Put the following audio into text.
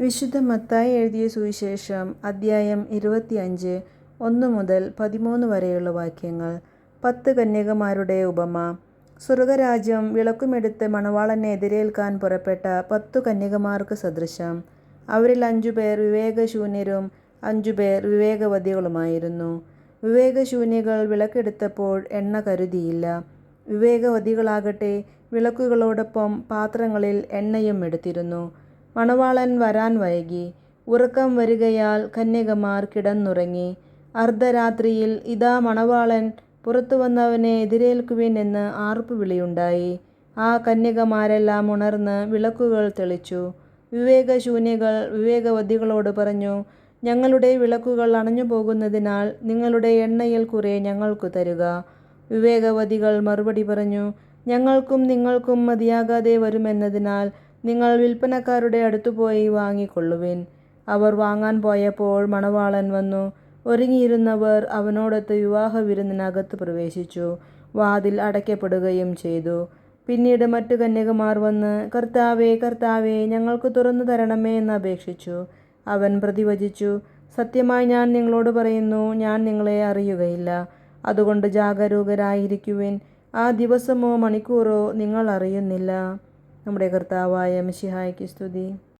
വിശുദ്ധ മത്തായി എഴുതിയ സുവിശേഷം അദ്ധ്യായം 25 1 മുതൽ 13 വരെയുള്ള വാക്യങ്ങൾ. 10 കന്യകമാരുടെ ഉപമ. സ്വർഗരാജ്യം വിളക്കുമെടുത്ത് മണവാളനെ എതിരേൽക്കാൻ പുറപ്പെട്ട 10 കന്യകമാർക്ക് സദൃശം. അവരിൽ 5 പേർ വിവേകശൂന്യരും 5 പേർ വിവേകവതികളുമായിരുന്നു. വിവേകശൂന്യകൾ വിളക്കെടുത്തപ്പോൾ എണ്ണ കരുതിയില്ല. വിവേകവതികളാകട്ടെ വിളക്കുകളോടൊപ്പം പാത്രങ്ങളിൽ എണ്ണയും എടുത്തിരുന്നു. മണവാളൻ വരാൻ വൈകി. ഉറക്കം വരികയാൽ കന്യകമാർ കിടന്നുറങ്ങി. അർദ്ധരാത്രിയിൽ ഇതാ മണവാളൻ, പുറത്തു വന്നവനെ എതിരേൽക്കുവിൻ എന്ന് ആർപ്പുവിളിയുണ്ടായി. ആ കന്യകമാരെല്ലാം ഉണർന്ന് വിളക്കുകൾ തെളിച്ചു. വിവേകശൂന്യകൾ വിവേകവതികളോട് പറഞ്ഞു, ഞങ്ങളുടെ വിളക്കുകൾ അണഞ്ഞു പോകുന്നതിനാൽ നിങ്ങളുടെ എണ്ണയിൽ കുറെ ഞങ്ങൾക്കു തരുക. വിവേകവതികൾ മറുപടി പറഞ്ഞു, ഞങ്ങൾക്കും നിങ്ങൾക്കും മതിയാകാതെ വരുമെന്നതിനാൽ നിങ്ങൾ വിൽപ്പനക്കാരുടെ അടുത്തുപോയി വാങ്ങിക്കൊള്ളുവിൻ. അവർ വാങ്ങാൻ പോയപ്പോൾ മണവാളൻ വന്നു. ഒരുങ്ങിയിരുന്നവർ അവനോടൊത്ത് വിവാഹവിരുന്നിനകത്ത് പ്രവേശിച്ചു. വാതിൽ അടയ്ക്കപ്പെടുകയും ചെയ്തു. പിന്നീട് മറ്റു കന്യകമാർ വന്ന്, കർത്താവേ, കർത്താവേ, ഞങ്ങൾക്ക് തുറന്നു തരണമേ എന്ന് അപേക്ഷിച്ചു. അവൻ പ്രതിവചിച്ചു, സത്യമായി ഞാൻ നിങ്ങളോട് പറയുന്നു, ഞാൻ നിങ്ങളെ അറിയുകയില്ല. അതുകൊണ്ട് ജാഗരൂകരായിരിക്കുവിൻ. ആ ദിവസമോ മണിക്കൂറോ നിങ്ങൾ അറിയുന്നില്ല. നമ്മുടെ കർത്താവായ മിശിഹായ്ക്ക് സ്തുതി.